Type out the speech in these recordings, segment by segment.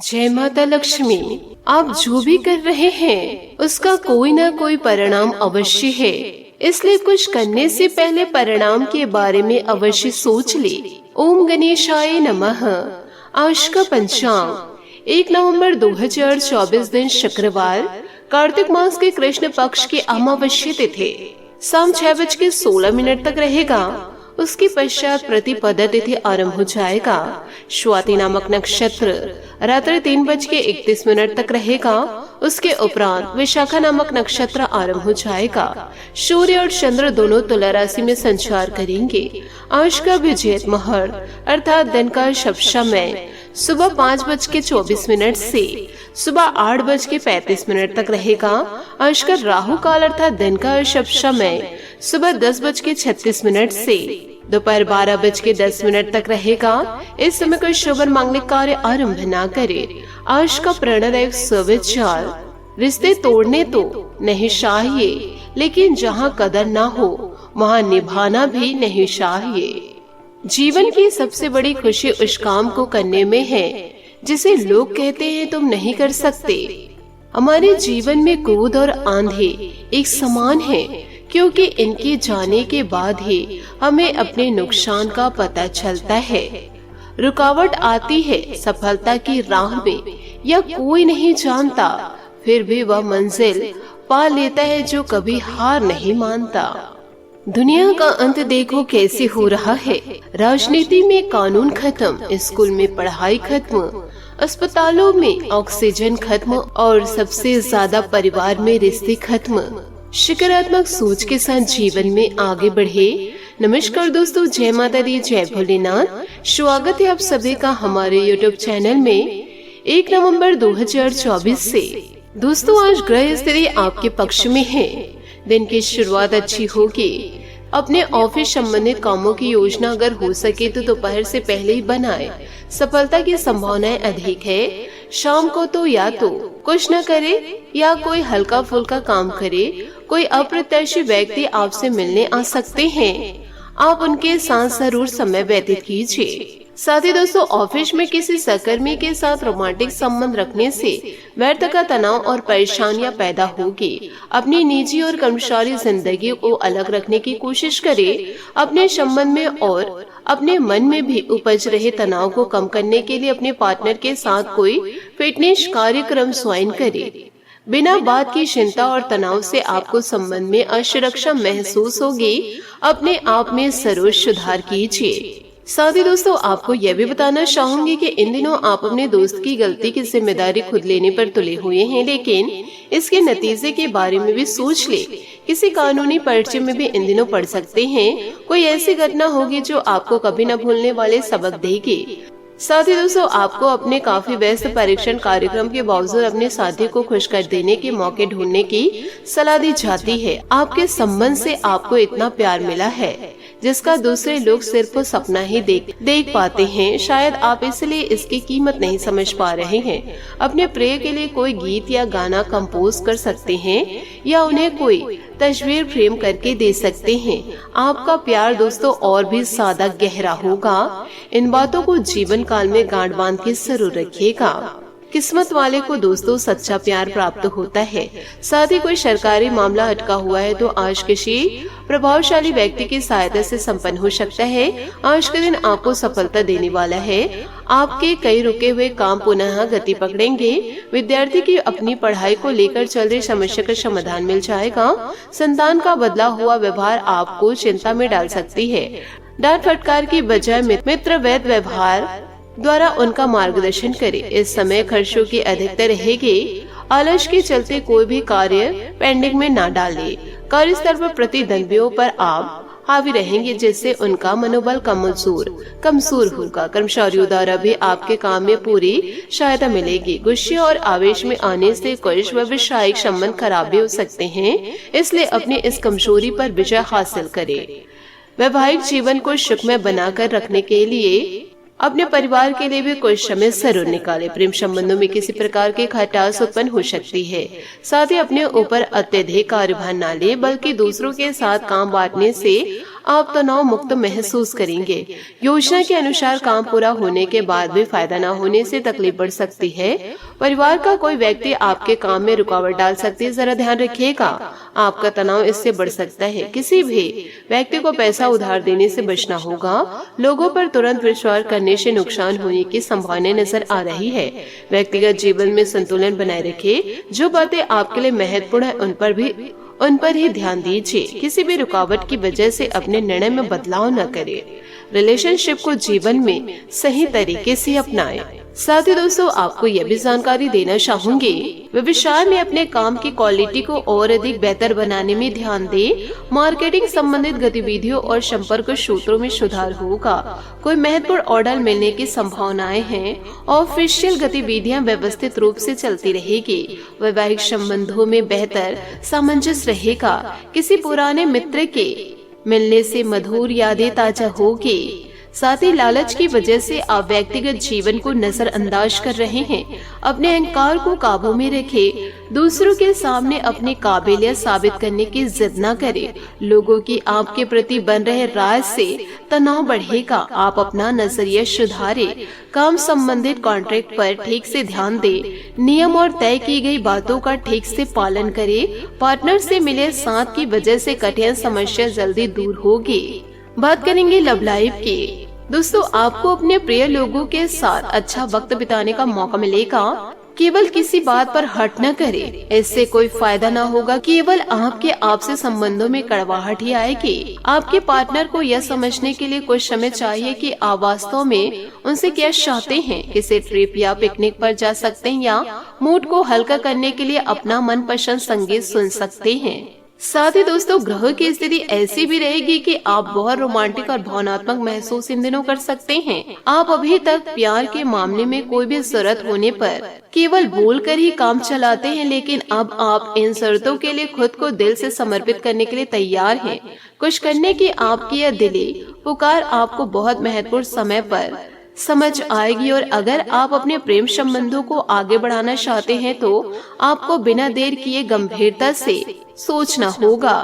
जय माता लक्ष्मी। आप जो भी कर रहे हैं उसका कोई ना कोई परिणाम अवश्य है, इसलिए कुछ करने से पहले परिणाम के बारे में अवश्य सोच ले। ओम गणेशाय नमः। आज का पंचांग 1 नवंबर 2024 दिन शुक्रवार, कार्तिक मास के कृष्ण पक्ष की अमावस्या तिथि शाम 6:16 तक रहेगा। उसके पश्चात प्रतिपदा तिथि आरंभ हो जाएगा। स्वाति नामक नक्षत्र रात्रि 3:31 तक रहेगा। उसके उपरांत विशाखा नामक नक्षत्र आरंभ हो जाएगा। सूर्य और चंद्र दोनों तुला राशि में संचार करेंगे। आज का विजय मुहूर्त अर्थात दिन का शुभ समय सुबह 5:24 से सुबह 8:35 तक रहेगा। आज का राहु काल अर्थात दिन का शुभ समय सुबह 10:36 से दोपहर 12:10 तक रहेगा। इस समय कोई शुभ और मांगलिक कार्य आरंभ ना करे। आज का प्रणदायक सुविचार, रिश्ते तोड़ने तो नहीं चाहिए, लेकिन जहाँ कदर ना हो वहाँ निभाना भी नहीं चाहिए। जीवन की सबसे बड़ी खुशी उस काम को करने में है जिसे लोग कहते हैं तुम नहीं कर सकते। हमारे जीवन में क्रोध और आंधी एक समान है, क्योंकि इनके जाने के बाद ही हमें अपने नुकसान का पता चलता है। रुकावट आती है सफलता की राह में, या कोई नहीं जानता, फिर भी वह मंजिल पा लेता है जो कभी हार नहीं मानता। दुनिया का अंत देखो कैसे हो रहा है। राजनीति में कानून खत्म, स्कूल में पढ़ाई खत्म, अस्पतालों में ऑक्सीजन खत्म और सबसे ज्यादा परिवार में रिश्ते खत्म। सकारात्मक सोच के साथ जीवन में आगे बढ़े। नमस्कार दोस्तों, जय माता दी, जय भोलेनाथ। स्वागत है आप सभी का हमारे YouTube चैनल में। 1 नवंबर 2024 से दोस्तों आज ग्रह स्थिति आपके पक्ष में है। दिन की शुरुआत अच्छी होगी। अपने ऑफिस संबंधित कामों की योजना अगर हो सके तो दोपहर से पहले ही बनाए, सफलता की संभावनाएं अधिक है। शाम को तो या तो कुछ न करे या कोई हल्का फुल्का काम करे। कोई अप्रत्याशित व्यक्ति आपसे मिलने आ सकते हैं, आप उनके साथ जरूर समय व्यतीत कीजिए। साथ ही दोस्तों ऑफिस में किसी सहकर्मी के साथ रोमांटिक संबंध रखने से व्यर्थ का तनाव और परेशानियां पैदा होगी। अपनी निजी और कर्मचारी जिंदगी को अलग रखने की कोशिश करें। अपने संबंध में और अपने मन में भी उपज रहे तनाव को कम करने के लिए अपने पार्टनर के साथ कोई फिटनेस कार्यक्रम स्वयं करें। बिना बात की चिंता और तनाव से आपको संबंध में असुरक्षा महसूस होगी। अपने आप में जरूर सुधार कीजिए। साथ ही दोस्तों आपको यह भी बताना चाहूंगी कि इन दिनों आप अपने दोस्त की गलती की जिम्मेदारी खुद लेने पर तुले हुए हैं, लेकिन इसके नतीजे के बारे में भी सोच ले। किसी कानूनी पर्चे में भी इन दिनों पढ़ सकते हैं। कोई ऐसी घटना होगी जो आपको कभी न भूलने वाले सबक देगी। साथ ही दोस्तों आपको अपने काफी व्यस्त परीक्षण कार्यक्रम के बावजूद अपने साथी को खुश कर देने के मौके ढूंढने की सलाह दी जाती है। आपके संबंध से आपको इतना प्यार मिला है जिसका दूसरे लोग सिर्फ सपना ही देख पाते हैं। शायद आप इसलिए इसकी कीमत नहीं समझ पा रहे हैं। अपने प्रिय के लिए कोई गीत या गाना कंपोज कर सकते हैं या उन्हें कोई तस्वीर फ्रेम करके दे सकते हैं। आपका प्यार दोस्तों और भी ज्यादा गहरा होगा। इन बातों को जीवन काल में गांठ बांध के जरूर रखिएगा। किस्मत वाले को दोस्तों सच्चा प्यार प्राप्त होता है। साथ ही कोई सरकारी मामला अटका हुआ है तो आज किसी प्रभावशाली व्यक्ति की सहायता से संपन्न हो सकता है। आज के दिन आपको सफलता देने वाला है। आपके कई रुके हुए काम पुनः गति पकड़ेंगे। विद्यार्थी की अपनी पढ़ाई को लेकर चल रही समस्या का समाधान मिल जाएगा। संतान का बदला हुआ व्यवहार आपको चिंता में डाल सकती है। डांट फटकार की बजाय मित्र वैध व्यवहार द्वारा उनका मार्गदर्शन करें। इस समय खर्चों की अधिकता रहेगी। आलस के चलते कोई भी कार्य पेंडिंग में ना डालें। कार्यस्थल पर प्रतिद्वंदियों पर आप हावी रहेंगे, जिससे उनका मनोबल कमजोर होगा। कर्मचारियों द्वारा भी आपके काम में पूरी सहायता मिलेगी। गुस्से और आवेश में आने से कुछ व्यवसायिक संबंध खराब भी हो सकते हैं, इसलिए अपनी इस कमजोरी पर विजय हासिल करें। वैवाहिक जीवन को सुखमय बनाकर रखने के लिए अपने परिवार के लिए भी कुछ समय जरूर निकालें। प्रेम संबंधों में किसी प्रकार की खटास उत्पन्न हो सकती है। साथ ही अपने ऊपर अत्यधिक कार्यभार न ले, बल्कि दूसरों के साथ काम बांटने से आप तनाव मुक्त महसूस करेंगे। योजना के अनुसार काम पूरा होने के बाद भी फायदा न होने से तकलीफ बढ़ सकती है। परिवार का कोई व्यक्ति आपके काम में रुकावट डाल सकती है, जरा ध्यान रखिएगा। आपका तनाव इससे बढ़ सकता है। किसी भी व्यक्ति को पैसा उधार देने से बचना होगा। लोगों पर तुरंत विश्वास करने से नुकसान होने की संभावना नजर आ रही है। व्यक्तिगत जीवन में संतुलन बनाए रखें। जो बातें आपके लिए महत्वपूर्ण है उन पर ही ध्यान दीजिए। किसी भी रुकावट की वजह से अपने निर्णय में बदलाव न करें। रिलेशनशिप को जीवन में सही तरीके से अपनाएं। साथ ही दोस्तों, आपको यह भी जानकारी देना चाहूंगी, व्यवसाय में अपने काम की क्वालिटी को और अधिक बेहतर बनाने में ध्यान दें। मार्केटिंग संबंधित गतिविधियों और संपर्क सूत्रों में सुधार होगा। कोई महत्वपूर्ण ऑर्डर मिलने की संभावनाएं हैं। ऑफिशियल गतिविधियां व्यवस्थित रूप से चलती रहेगी। वैवाहिक संबंधों में बेहतर सामंजस्य रहेगा। किसी पुराने मित्र के मिलने से मधुर यादें ताजा होगी। साथ ही लालच की वजह से आप व्यक्तिगत जीवन को नजरअंदाज कर रहे हैं। अपने अहंकार को काबू में रखें। दूसरों के सामने अपनी काबिलियत साबित करने की जिद न करें। लोगों की आपके प्रति बन रहे राय से तनाव बढ़ेगा। आप अपना नजरिया सुधारें। काम संबंधित कॉन्ट्रैक्ट पर ठीक से ध्यान दें। नियम और तय की गई बातों का ठीक से पालन करें। पार्टनर से मिले साथ की वजह से कठिन समस्या जल्दी दूर होगी। बात करेंगे लव लाइफ की। दोस्तों, आपको अपने प्रिय लोगों के साथ अच्छा वक्त बिताने का मौका मिलेगा। केवल किसी बात पर हट न करें, इससे कोई फायदा न होगा। केवल आपके आपसे संबंधों में कड़वाहट ही आएगी। आपके पार्टनर को यह समझने के लिए कुछ समय चाहिए कि आप वास्तव में उनसे क्या चाहते हैं। किसी ट्रिप या पिकनिक पर जा सकते हैं या मूड को हल्का करने के लिए अपना मनपसंद संगीत सुन सकते हैं। साथ ही दोस्तों, ग्रह की स्थिति ऐसी भी रहेगी कि आप बहुत रोमांटिक और भावनात्मक महसूस इन दिनों कर सकते हैं। आप अभी तक प्यार के मामले में कोई भी जरूरत होने पर केवल बोलकर ही काम चलाते हैं, लेकिन अब आप इन शर्तों के लिए खुद को दिल से समर्पित करने के लिए तैयार हैं। कुछ करने की आपकी यह दिली पुकार आपको बहुत महत्वपूर्ण समय पर समझ आएगी। और अगर आप अपने प्रेम संबंधों को आगे बढ़ाना चाहते हैं तो आपको बिना देर किए गंभीरता से सोचना होगा।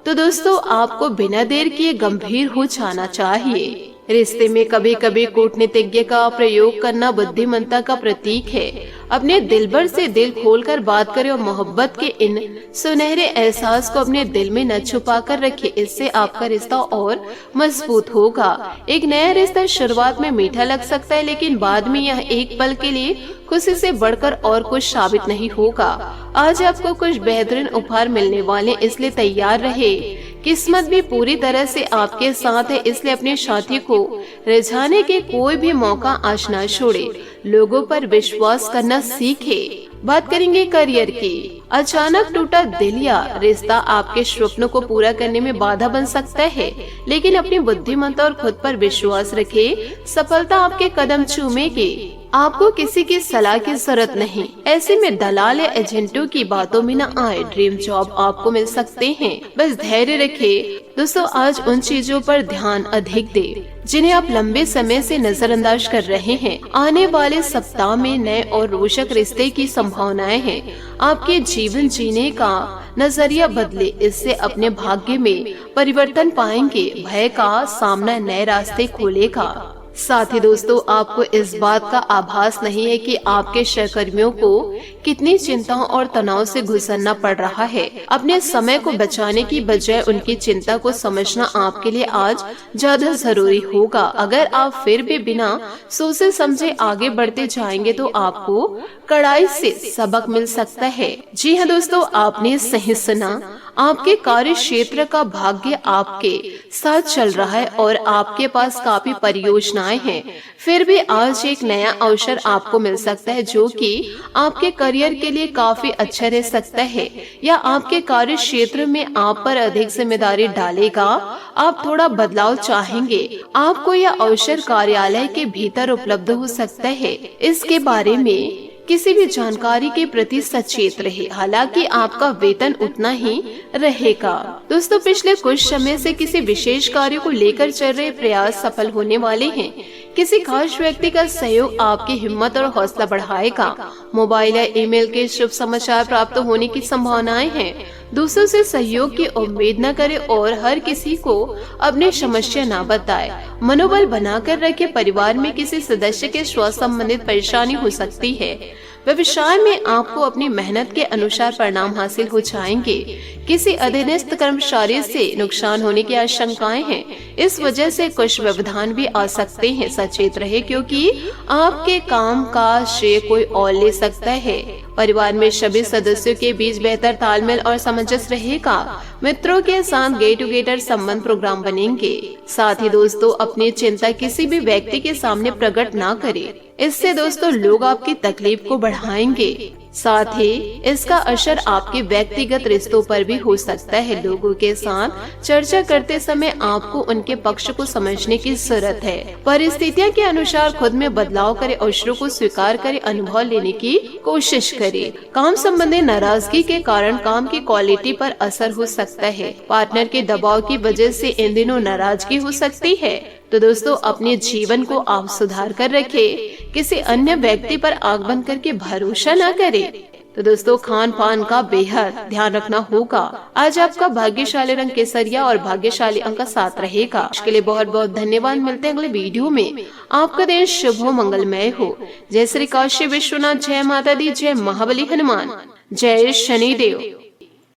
तो दोस्तों, आपको बिना देर किए गंभीर हो जाना चाहिए। रिश्ते में कभी कभी कूटनीतिज्ञ का प्रयोग करना बुद्धिमत्ता का प्रतीक है। अपने दिलबर से दिल खोलकर बात करें और मोहब्बत के इन सुनहरे एहसास को अपने दिल में न छुपा कर रखें। इससे आपका रिश्ता और मजबूत होगा। एक नया रिश्ता शुरुआत में मीठा लग सकता है, लेकिन बाद में यह एक पल के लिए खुशी से बढ़कर और कुछ साबित नहीं होगा। आज आपको कुछ बेहतरीन उपहार मिलने वाले, इसलिए तैयार रहे। किस्मत भी पूरी तरह से आपके साथ है, इसलिए अपने साथी को रिझाने के कोई भी मौका आज न छोड़े। लोगों पर विश्वास करना सीखे। बात करेंगे करियर की। अचानक टूटा दिल या रिश्ता आपके स्वप्नों को पूरा करने में बाधा बन सकता है, लेकिन अपनी बुद्धिमत्ता और खुद पर विश्वास रखें। सफलता आपके कदम चूमेगी। आपको किसी की सलाह की जरूरत नहीं। ऐसे में दलाल या एजेंटों की बातों में न आए। ड्रीम जॉब आपको मिल सकते हैं, बस धैर्य रखें। दोस्तों, आज उन चीजों पर ध्यान अधिक दें जिन्हें आप लंबे समय से नजरअंदाज कर रहे हैं। आने वाले सप्ताह में नए और रोचक रिश्ते की संभावनाएं हैं। आपके जीवन जीने का नजरिया बदले, इससे अपने भाग्य में परिवर्तन पाएंगे। भय का सामना नए रास्ते खोलेगा। साथ ही दोस्तों, आपको इस बात का आभास नहीं है कि आपके सहकर्मियों को कितनी चिंताओं और तनाव से गुजरना पड़ रहा है। अपने समय को बचाने की बजाय उनकी चिंता को समझना आपके लिए आज ज्यादा जरूरी होगा। अगर आप फिर भी बिना सोचे समझे आगे बढ़ते जाएंगे तो आपको कड़ाई से सबक मिल सकता है। जी हाँ दोस्तों, आपने सही सुना। आपके कार्य क्षेत्र का भाग्य आपके साथ चल रहा है और आपके पास काफी परियोजनाएं हैं। फिर भी आज एक नया अवसर आपको मिल सकता है जो कि आपके करियर के लिए काफी अच्छा रह सकता है, या आपके कार्य क्षेत्र में आप पर अधिक जिम्मेदारी डालेगा। आप थोड़ा बदलाव चाहेंगे। आपको यह अवसर कार्यालय के भीतर उपलब्ध हो सकता है। इसके बारे में किसी भी जानकारी के प्रति सचेत रहे। हालांकि आपका वेतन उतना ही रहेगा। दोस्तों, पिछले कुछ समय से किसी विशेष कार्य को लेकर चल रहे प्रयास सफल होने वाले हैं। किसी खास व्यक्ति का सहयोग आपकी हिम्मत और हौसला बढ़ाएगा। मोबाइल या ईमेल के शुभ समाचार प्राप्त होने की संभावनाएं हैं। दूसरों से सहयोग की उम्मीद न करें और हर किसी को अपनी समस्या न बताएं। मनोबल बनाकर रखे। परिवार में किसी सदस्य के स्वास्थ्य संबंधित परेशानी हो सकती है। व्यवसाय में आपको अपनी मेहनत के अनुसार परिणाम हासिल हो जाएंगे। किसी अधीनस्थ कर्मचारी से नुकसान होने की आशंकाएं हैं। इस वजह से कुछ व्यवधान भी आ सकते हैं। सचेत रहे क्योंकि आपके काम का श्रेय कोई और ले सकता है। परिवार में सभी सदस्यों के बीच बेहतर तालमेल और सामंजस्य रहेगा। मित्रों के साथ गेट टुगेदर संबंध प्रोग्राम बनेंगे। साथ ही दोस्तों अपनी चिंता किसी भी व्यक्ति के सामने प्रकट ना करें। इससे दोस्तों लोग आपकी तकलीफ को बढ़ाएंगे। साथ ही इसका असर आपके व्यक्तिगत रिश्तों पर भी हो सकता है। लोगों के साथ चर्चा करते समय आपको उनके पक्ष को समझने की जरूरत है। परिस्थितियों के अनुसार खुद में बदलाव करें, अवसरों को स्वीकार करें, अनुभव लेने की कोशिश करें। काम संबंधी नाराजगी के कारण काम की क्वालिटी पर असर हो सकता है। पार्टनर के दबाव की वजह से इन दिनों नाराजगी हो सकती है। तो दोस्तों अपने जीवन को आप सुधार कर रखें। किसी अन्य व्यक्ति पर आंख बंद करके भरोसा न करें। तो दोस्तों खान पान का बेहद ध्यान रखना होगा। आज आपका भाग्यशाली रंग केसरिया और भाग्यशाली अंक 7 रहेगा। इसके लिए बहुत बहुत धन्यवाद। मिलते हैं अगले वीडियो में। आपका दिन शुभ हो, मंगलमय हो। जय श्री काशी विश्वनाथ, जय माता दी, जय महाबली हनुमान, जय शनिदेव।